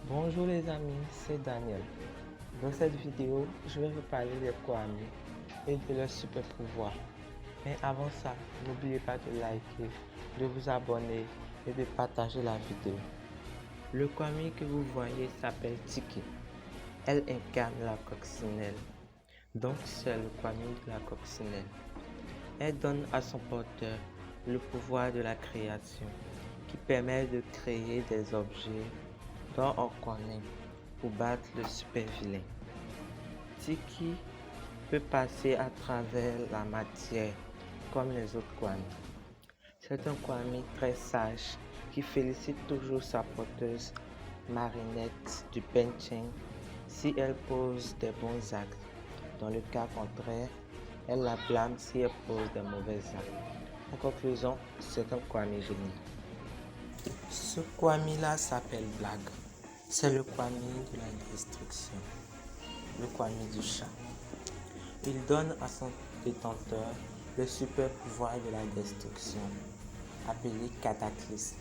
Bonjour les amis, c'est Daniel. Dans cette vidéo, je vais vous parler des Kwami et de leurs super pouvoirs. Mais avant ça, n'oubliez pas de liker, de vous abonner et de partager la vidéo. Le Kwami que vous voyez s'appelle Tiki. Elle incarne la coccinelle. Donc c'est le Kwami de la coccinelle. Elle donne à son porteur le pouvoir de la création qui permet de créer des objets dont on connaît pour battre le super vilain. Tiki peut passer à travers la matière comme les autres Kwami. C'est un Kwami très sage qui félicite toujours sa porteuse Marinette du Pencheng si elle pose des bons actes. Dans le cas contraire, elle la blâme si elle pose des mauvais actes. En conclusion, c'est un Kwami génie. Ce Kwami là s'appelle Blague. C'est le Kwami de la destruction, le Kwami du chat. Il donne à son détenteur le super pouvoir de la destruction, appelé Cataclysme.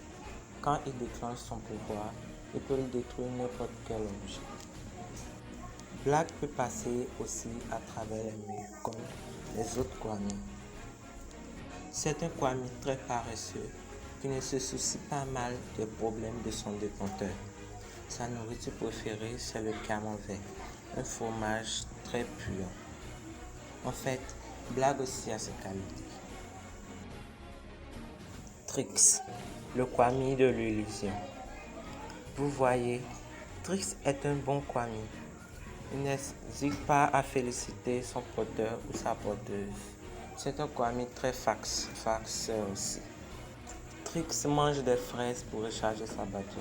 Quand il déclenche son pouvoir, il peut détruire n'importe quel objet. Blague peut passer aussi à travers les murs comme les autres Kwami. C'est un Kwami très paresseux qui ne se soucie pas mal des problèmes de son détenteur. Sa nourriture préférée, c'est le camembert, un fromage très puant. En fait, Blague aussi a ses qualités. Trix, le Kwami de l'illusion. Vous voyez, Trix est un bon Kwami. Il n'hésite pas à féliciter son porteur ou sa porteuse. C'est un Kwami très farceur aussi. Trix mange des fraises pour recharger sa batterie.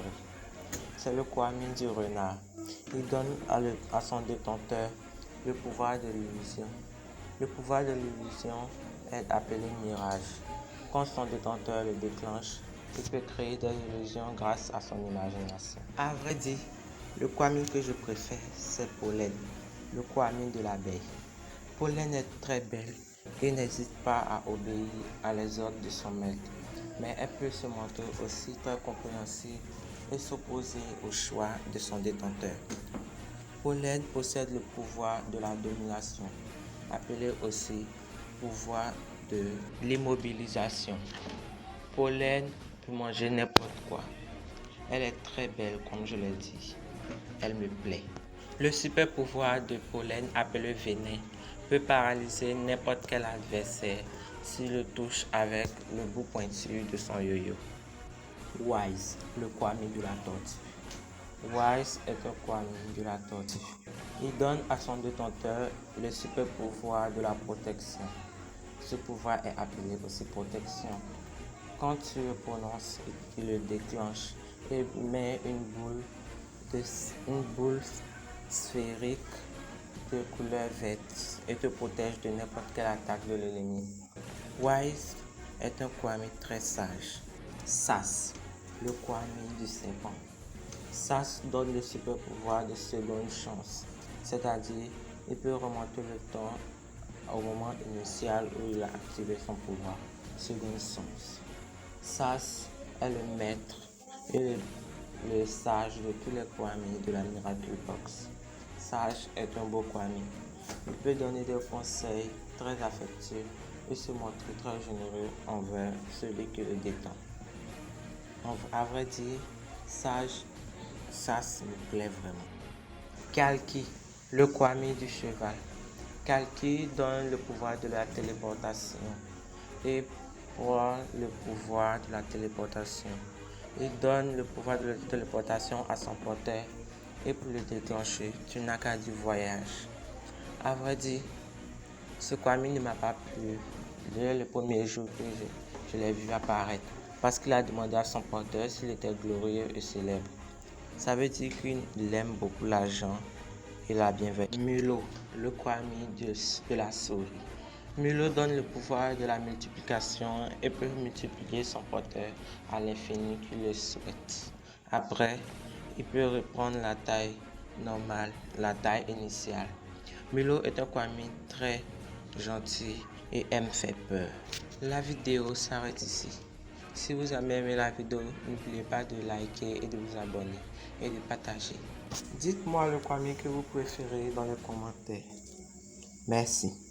C'est le Kwami du renard. Il donne à son détenteur le pouvoir de l'illusion. Le pouvoir de l'illusion est appelé mirage. Quand son détenteur le déclenche, il peut créer des illusions grâce à son imagination. À vrai dire, le Kwami que je préfère, c'est Pollen, le Kwami de l'abeille. Pollen est très belle et n'hésite pas à obéir à les ordres de son maître. Mais elle peut se montrer aussi très compréhensive et s'opposer au choix de son détenteur. Pollen possède le pouvoir de la domination, appelé aussi pouvoir de l'immobilisation. Pollen peut manger n'importe quoi. Elle est très belle comme je l'ai dit. Elle me plaît. Le super pouvoir de Pollen appelé Venin peut paralyser n'importe quel adversaire s'il le touche avec le bout pointu de son yo-yo. Wise, le Kwami de la tortue. Wise est un Kwami de la tortue. Il donne à son détenteur le super pouvoir de la protection. Ce pouvoir est appelé aussi protection. Quand tu le prononces, il le déclenche et met une boule sphérique de couleur verte et te protège de n'importe quelle attaque de l'ennemi. Wise est un Kwami très sage. Sas, le Kwami du serpent. Sas donne le super pouvoir de seconde chance, c'est-à-dire il peut remonter le temps au moment initial où il a activé son pouvoir, seconde chance. Sas est le maître et le sage de tous les Kwami de la Miracle Box. Sage est un beau Kwami. Il peut donner des conseils très affectueux et se montrer très généreux envers celui qui le détend. À vrai dire, Sage, ça me plaît vraiment. Kalki, le Kwami du cheval. Kalki donne le pouvoir de la téléportation. Et pour le pouvoir de la téléportation, il donne le pouvoir de la téléportation à son porteur. Et pour le déclencher, tu n'as qu'à dire voyage. À vrai dire, ce Kwami ne m'a pas plu dès le premier jour que je l'ai vu apparaître. Parce qu'il a demandé à son porteur s'il était glorieux et célèbre. Ça veut dire qu'il aime beaucoup l'argent et la bienveillance. Mulot, le Kwami de la souris. Mulot donne le pouvoir de la multiplication et peut multiplier son porteur à l'infini qu'il le souhaite. Après, il peut reprendre la taille normale, la taille initiale. Mulot est un Kwami très gentil et aime faire peur. La vidéo s'arrête ici. Si vous avez aimé la vidéo, n'oubliez pas de liker et de vous abonner et de partager. Dites-moi le Kwame que vous préférez dans les commentaires. Merci.